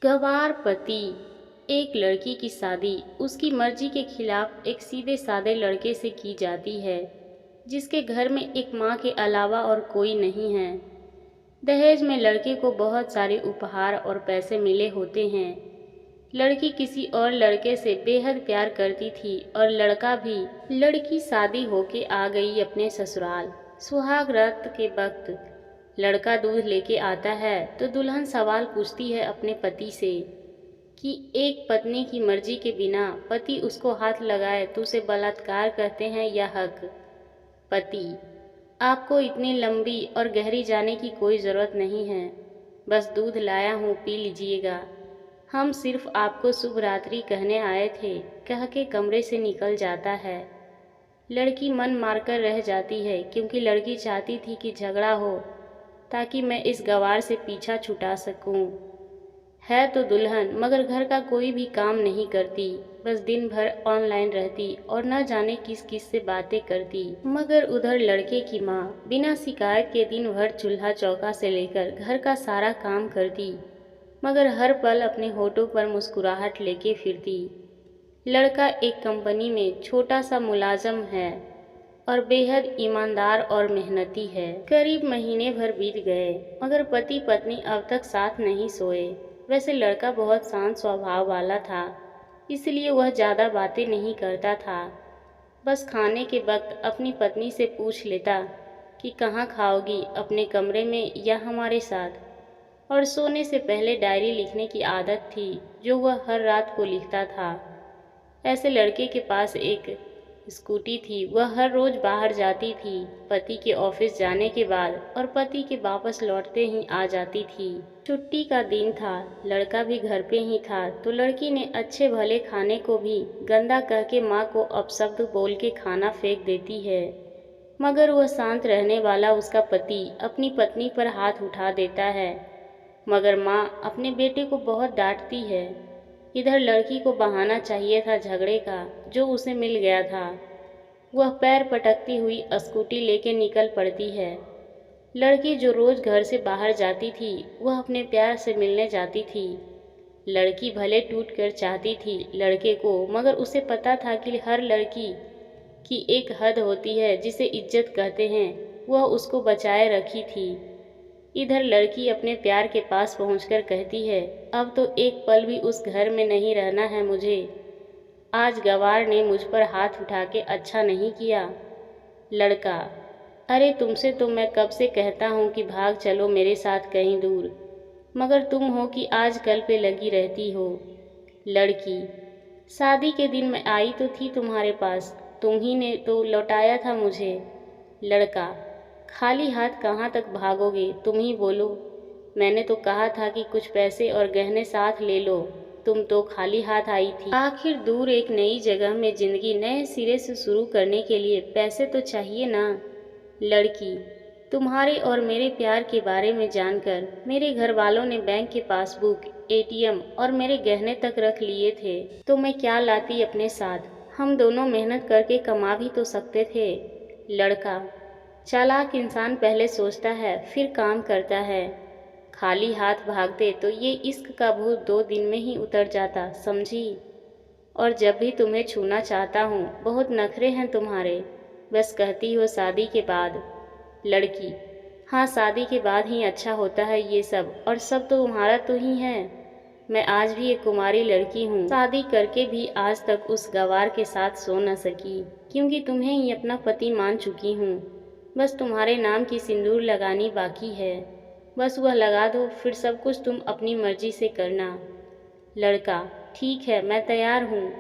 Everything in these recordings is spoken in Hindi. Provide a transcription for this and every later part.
गंवार पति। एक लड़की की शादी उसकी मर्जी के खिलाफ एक सीधे साधे लड़के से की जाती है, जिसके घर में एक माँ के अलावा और कोई नहीं है। दहेज में लड़के को बहुत सारे उपहार और पैसे मिले होते हैं। लड़की किसी और लड़के से बेहद प्यार करती थी और लड़का भी। लड़की शादी होके आ गई अपने ससुराल। सुहाग रात के वक्त लड़का दूध लेके आता है तो दुल्हन सवाल पूछती है अपने पति से कि एक पत्नी की मर्जी के बिना पति उसको हाथ लगाए तो उसे बलात्कार कहते हैं या हक। पति: आपको इतनी लंबी और गहरी जाने की कोई ज़रूरत नहीं है, बस दूध लाया हूँ, पी लीजिएगा। हम सिर्फ आपको शुभ रात्रि कहने आए थे, कह के कमरे से निकल जाता है। लड़की मन मारकर रह जाती है क्योंकि लड़की चाहती थी कि झगड़ा हो ताकि मैं इस गंवार से पीछा छुटा सकूं। है तो दुल्हन मगर घर का कोई भी काम नहीं करती, बस दिन भर ऑनलाइन रहती और न जाने किस किस से बातें करती। मगर उधर लड़के की माँ बिना शिकायत के दिन भर चूल्हा चौका से लेकर घर का सारा काम करती, मगर हर पल अपने होठों पर मुस्कुराहट लेके फिरती। लड़का एक कंपनी में छोटा सा मुलाजम है और बेहद ईमानदार और मेहनती है। करीब महीने भर बीत गए मगर पति पत्नी अब तक साथ नहीं सोए। वैसे लड़का बहुत शांत स्वभाव वाला था, इसलिए वह ज़्यादा बातें नहीं करता था। बस खाने के वक्त अपनी पत्नी से पूछ लेता कि कहाँ खाओगी, अपने कमरे में या हमारे साथ। और सोने से पहले डायरी लिखने की आदत थी जो वह हर रात को लिखता था। ऐसे लड़के के पास एक स्कूटी थी, वह हर रोज बाहर जाती थी पति के ऑफिस जाने के बाद और पति के वापस लौटते ही आ जाती थी। छुट्टी का दिन था, लड़का भी घर पे ही था तो लड़की ने अच्छे भले खाने को भी गंदा कह के माँ को अपशब्द बोल के खाना फेंक देती है। मगर वह शांत रहने वाला उसका पति अपनी पत्नी पर हाथ उठा देता है, मगर माँ अपने बेटे को बहुत डांटती है। इधर लड़की को बहाना चाहिए था झगड़े का जो उसे मिल गया था। वह पैर पटकती हुई स्कूटी लेके निकल पड़ती है। लड़की जो रोज घर से बाहर जाती थी वह अपने प्यार से मिलने जाती थी। लड़की भले टूट कर चाहती थी लड़के को, मगर उसे पता था कि हर लड़की की एक हद होती है जिसे इज्जत कहते हैं, वह उसको बचाए रखी थी। इधर लड़की अपने प्यार के पास पहुंचकर कहती है, अब तो एक पल भी उस घर में नहीं रहना है मुझे। आज गंवार ने मुझ पर हाथ उठा के अच्छा नहीं किया। लड़का: अरे तुमसे तो मैं कब से कहता हूँ कि भाग चलो मेरे साथ कहीं दूर, मगर तुम हो कि आज कल पे लगी रहती हो। लड़की: शादी के दिन मैं आई तो थी तुम्हारे पास, तुम ही ने तो लौटाया था मुझे। लड़का: खाली हाथ कहाँ तक भागोगे, तुम ही बोलो। मैंने तो कहा था कि कुछ पैसे और गहने साथ ले लो, तुम तो खाली हाथ आई थी। आखिर दूर एक नई जगह में जिंदगी नए सिरे से शुरू करने के लिए पैसे तो चाहिए ना। लड़की: तुम्हारे और मेरे प्यार के बारे में जानकर मेरे घर वालों ने बैंक के पासबुक, एटीएम और मेरे गहने तक रख लिए थे, तो मैं क्या लाती अपने साथ। हम दोनों मेहनत करके कमा भी तो सकते थे। लड़का: चालाक इंसान पहले सोचता है फिर काम करता है। खाली हाथ भागते तो ये इश्क का भूत 2 दिन में ही उतर जाता, समझी। और जब भी तुम्हें छूना चाहता हूँ बहुत नखरे हैं तुम्हारे, बस कहती हो शादी के बाद। लड़की: हाँ, शादी के बाद ही अच्छा होता है ये सब, और सब तो तुम्हारा तो ही है। मैं आज भी एक कुमारी लड़की हूँ, शादी करके भी आज तक उस गंवार के साथ सो न सकी, क्योंकि तुम्हें ही अपना पति मान चुकी हूँ। बस तुम्हारे नाम की सिंदूर लगानी बाकी है, बस वह लगा दो, फिर सब कुछ तुम अपनी मर्जी से करना। लड़का: ठीक है, मैं तैयार हूँ,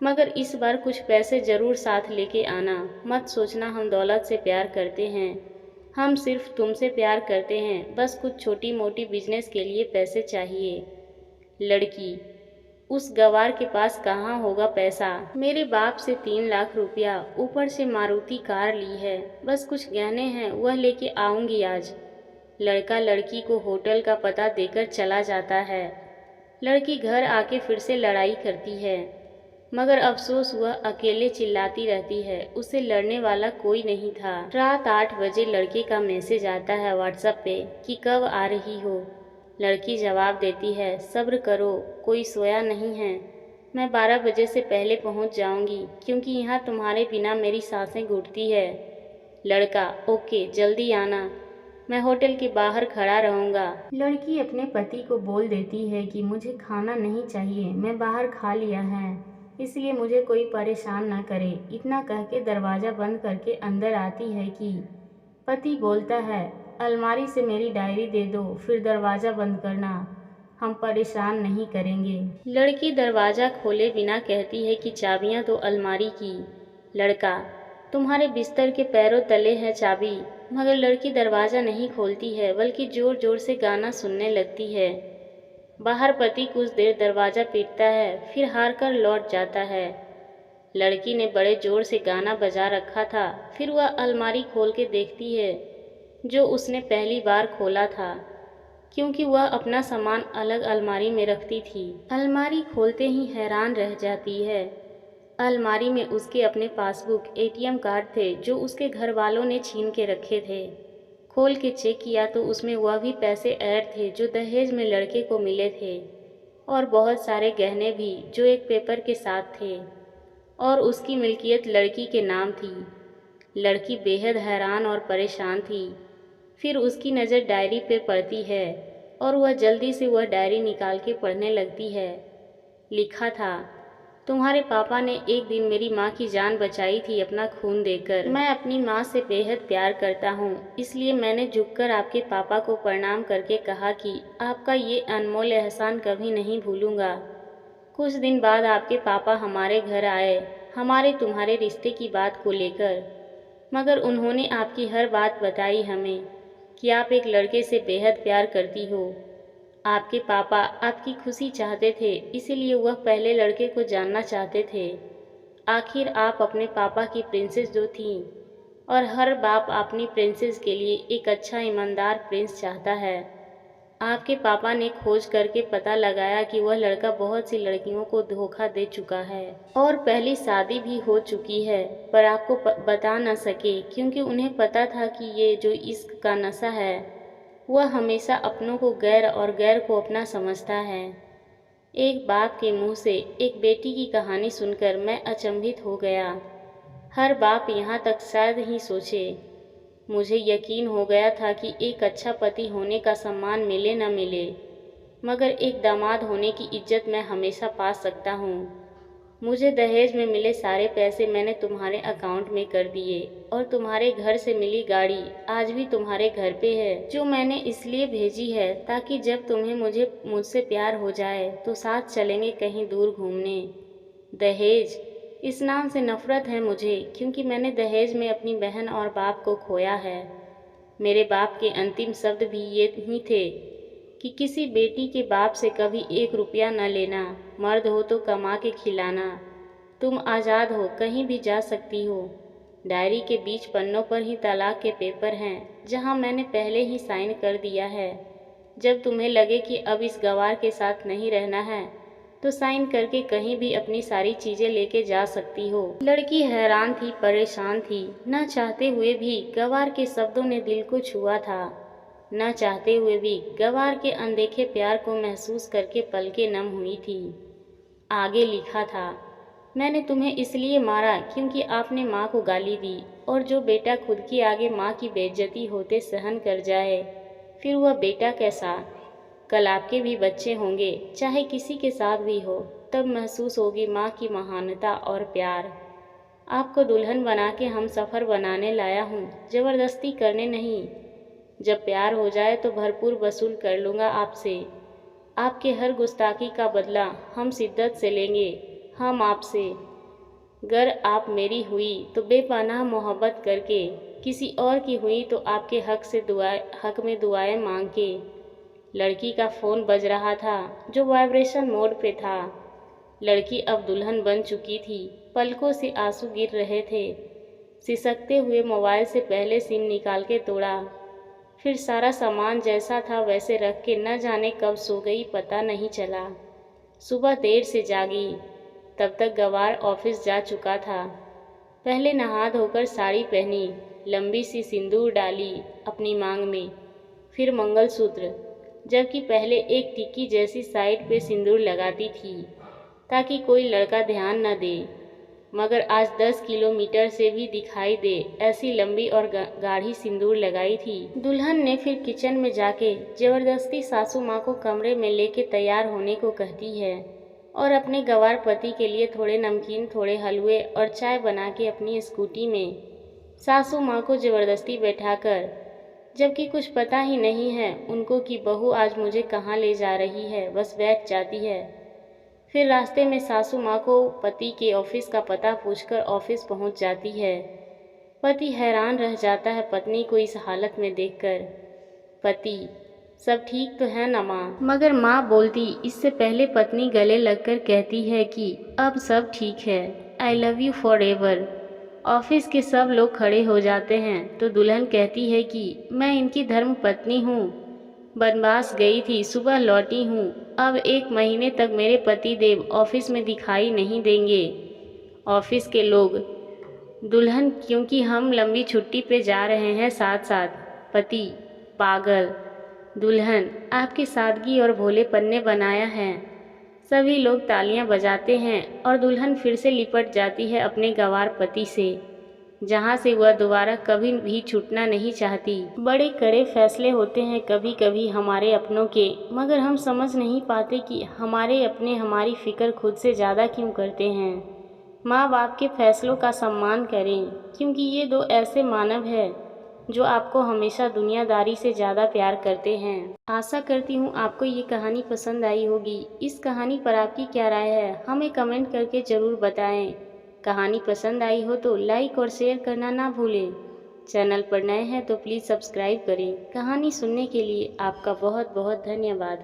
मगर इस बार कुछ पैसे ज़रूर साथ लेके आना। मत सोचना हम दौलत से प्यार करते हैं, हम सिर्फ तुमसे प्यार करते हैं, बस कुछ छोटी मोटी बिजनेस के लिए पैसे चाहिए। लड़की: उस गंवार के पास कहाँ होगा पैसा, मेरे बाप से 3 लाख रुपया, ऊपर से मारुति कार ली है, बस कुछ गहने हैं वह लेके आऊँगी आज। लड़का लड़की को होटल का पता देकर चला जाता है। लड़की घर आके फिर से लड़ाई करती है, मगर अफसोस वह अकेले चिल्लाती रहती है, उससे लड़ने वाला कोई नहीं था। रात 8 बजे लड़के का मैसेज आता है व्हाट्सएप पे कि कब आ रही हो। लड़की जवाब देती है, सब्र करो, कोई सोया नहीं है। मैं 12 बजे से पहले पहुंच जाऊंगी क्योंकि यहाँ तुम्हारे बिना मेरी सांसें घुटती है। लड़का, ओके, जल्दी आना, मैं होटल के बाहर खड़ा रहूंगा। लड़की अपने पति को बोल देती है कि मुझे खाना नहीं चाहिए, मैं बाहर खा लिया है, इसलिए मुझे कोई परेशान न करे। इतना कह के दरवाज़ा बंद करके अंदर आती है कि पति बोलता है, अलमारी से मेरी डायरी दे दो, फिर दरवाज़ा बंद करना, हम परेशान नहीं करेंगे। लड़की दरवाज़ा खोले बिना कहती है कि चाबियाँ दो अलमारी की। लड़का, तुम्हारे बिस्तर के पैरों तले है चाबी। मगर लड़की दरवाज़ा नहीं खोलती है बल्कि ज़ोर ज़ोर से गाना सुनने लगती है। बाहर पति कुछ देर दरवाज़ा पीटता है, फिर हार कर लौट जाता है। लड़की ने बड़े ज़ोर से गाना बजा रखा था। फिर वह अलमारी खोल के देखती है जो उसने पहली बार खोला था, क्योंकि वह अपना सामान अलग अलमारी में रखती थी। अलमारी खोलते ही हैरान रह जाती है। अलमारी में उसके अपने पासबुक, एटीएम कार्ड थे जो उसके घर वालों ने छीन के रखे थे। खोल के चेक किया तो उसमें वह भी पैसे ऐड थे जो दहेज में लड़के को मिले थे, और बहुत सारे गहने भी जो एक पेपर के साथ थे, और उसकी मिल्कियत लड़की के नाम थी। लड़की बेहद हैरान और परेशान थी। फिर उसकी नज़र डायरी पे पड़ती है और वह जल्दी से वह डायरी निकाल के पढ़ने लगती है। लिखा था, तुम्हारे पापा ने एक दिन मेरी माँ की जान बचाई थी अपना खून देकर। मैं अपनी माँ से बेहद प्यार करता हूँ, इसलिए मैंने झुककर आपके पापा को प्रणाम करके कहा कि आपका ये अनमोल एहसान कभी नहीं भूलूंगा। कुछ दिन बाद आपके पापा हमारे घर आए, हमारे तुम्हारे रिश्ते की बात को लेकर, मगर उन्होंने आपकी हर बात बताई हमें कि आप एक लड़के से बेहद प्यार करती हो। आपके पापा आपकी खुशी चाहते थे, इसीलिए वह पहले लड़के को जानना चाहते थे। आखिर आप अपने पापा की प्रिंसेस जो थीं, और हर बाप अपनी प्रिंसेस के लिए एक अच्छा ईमानदार प्रिंस चाहता है। आपके पापा ने खोज करके पता लगाया कि वह लड़का बहुत सी लड़कियों को धोखा दे चुका है और पहली शादी भी हो चुकी है, पर आपको बता न सके क्योंकि उन्हें पता था कि ये जो इश्क का नशा है वह हमेशा अपनों को गैर और गैर को अपना समझता है। एक बाप के मुंह से एक बेटी की कहानी सुनकर मैं अचंभित हो गया। हर बाप यहाँ तक शायद ही सोचे। मुझे यकीन हो गया था कि एक अच्छा पति होने का सम्मान मिले न मिले, मगर एक दामाद होने की इज्जत मैं हमेशा पा सकता हूँ। मुझे दहेज में मिले सारे पैसे मैंने तुम्हारे अकाउंट में कर दिए, और तुम्हारे घर से मिली गाड़ी आज भी तुम्हारे घर पे है, जो मैंने इसलिए भेजी है ताकि जब तुम्हें मुझसे प्यार हो जाए तो साथ चलेंगे कहीं दूर घूमने। दहेज, इस नाम से नफरत है मुझे, क्योंकि मैंने दहेज में अपनी बहन और बाप को खोया है। मेरे बाप के अंतिम शब्द भी ये ही थे कि किसी बेटी के बाप से कभी 1 रुपया न लेना, मर्द हो तो कमा के खिलाना, तुम आज़ाद हो, कहीं भी जा सकती हो। डायरी के बीच पन्नों पर ही तलाक के पेपर हैं, जहां मैंने पहले ही साइन कर दिया है। जब तुम्हें लगे कि अब इस गवार के साथ नहीं रहना है तो साइन करके कहीं भी अपनी सारी चीज़ें लेके जा सकती हो। लड़की हैरान थी, परेशान थी। न चाहते हुए भी गवार के शब्दों ने दिल को छुआ था। न चाहते हुए भी गवार के अनदेखे प्यार को महसूस करके पलकें नम हुई थी। आगे लिखा था, मैंने तुम्हें इसलिए मारा क्योंकि आपने माँ को गाली दी, और जो बेटा खुद के आगे माँ की बेइज्जती होते सहन कर जाए, फिर वह बेटा कैसा। कल आपके भी बच्चे होंगे, चाहे किसी के साथ भी हो, तब महसूस होगी माँ की महानता और प्यार। आपको दुल्हन बना के हम सफ़र बनाने लाया हूँ, ज़बरदस्ती करने नहीं। जब प्यार हो जाए तो भरपूर वसूल कर लूँगा आपसे। आपके हर गुस्ताखी का बदला हम शिद्दत से लेंगे, हम आपसे। गर आप मेरी हुई तो बेपनाह मोहब्बत करके, किसी और की हुई तो आपके हक में दुआएं मांग के। लड़की का फ़ोन बज रहा था जो वाइब्रेशन मोड पे था। लड़की अब दुल्हन बन चुकी थी, पलकों से आंसू गिर रहे थे। सिसकते हुए मोबाइल से पहले सिम निकाल के तोड़ा, फिर सारा सामान जैसा था वैसे रख के न जाने कब सो गई, पता नहीं चला। सुबह देर से जागी, तब तक गवार ऑफिस जा चुका था। पहले नहा धोकर साड़ी पहनी, लंबी सी सिंदूर डाली अपनी मांग में, फिर मंगलसूत्र, जबकि पहले एक टिक्की जैसी साइड पे सिंदूर लगाती थी ताकि कोई लड़का ध्यान न दे, मगर आज 10 किलोमीटर से भी दिखाई दे ऐसी लंबी और गाढ़ी सिंदूर लगाई थी। दुल्हन ने फिर किचन में जाके जबरदस्ती सासू माँ को कमरे में लेके तैयार होने को कहती है और अपने गंवार पति के लिए थोड़े नमकीन, थोड़े हलवे और चाय बना के अपनी स्कूटी में सासू माँ को जबरदस्ती बैठाकर, जबकि कुछ पता ही नहीं है उनको कि बहू आज मुझे कहाँ ले जा रही है, बस बैठ जाती है। फिर रास्ते में सासू माँ को पति के ऑफिस का पता पूछकर ऑफिस पहुँच जाती है। पति हैरान रह जाता है पत्नी को इस हालत में देखकर। पति, सब ठीक तो है ना माँ? मगर माँ बोलती इससे पहले पत्नी गले लगकर कहती है कि अब सब ठीक है, I love you for ever. Office के सब लोग खड़े हो जाते हैं तो दुल्हन कहती है कि मैं इनकी धर्म पत्नी हूँ, बनवास गई थी, सुबह लौटी हूँ, अब 1 महीने तक मेरे पति देव ऑफिस में दिखाई नहीं देंगे। ऑफिस के लोग, दुल्हन क्योंकि हम लंबी छुट्टी पे जा रहे हैं साथ साथ। पति, पागल। दुल्हन, आपकी सादगी और भोलेपन ने बनाया है। सभी लोग तालियां बजाते हैं और दुल्हन फिर से लिपट जाती है अपने गंवार पति से, जहाँ से वह दोबारा कभी भी छूटना नहीं चाहती। बड़े कड़े फैसले होते हैं कभी कभी हमारे अपनों के, मगर हम समझ नहीं पाते कि हमारे अपने हमारी फिक्र खुद से ज़्यादा क्यों करते हैं। माँ बाप के फैसलों का सम्मान करें, क्योंकि ये 2 ऐसे मानव हैं जो आपको हमेशा दुनियादारी से ज़्यादा प्यार करते हैं। आशा करती हूँ आपको ये कहानी पसंद आई होगी। इस कहानी पर आपकी क्या राय है, हमें कमेंट करके ज़रूर बताएं। कहानी पसंद आई हो तो लाइक और शेयर करना ना भूलें। चैनल पर नए हैं तो प्लीज़ सब्सक्राइब करें। कहानी सुनने के लिए आपका बहुत बहुत धन्यवाद।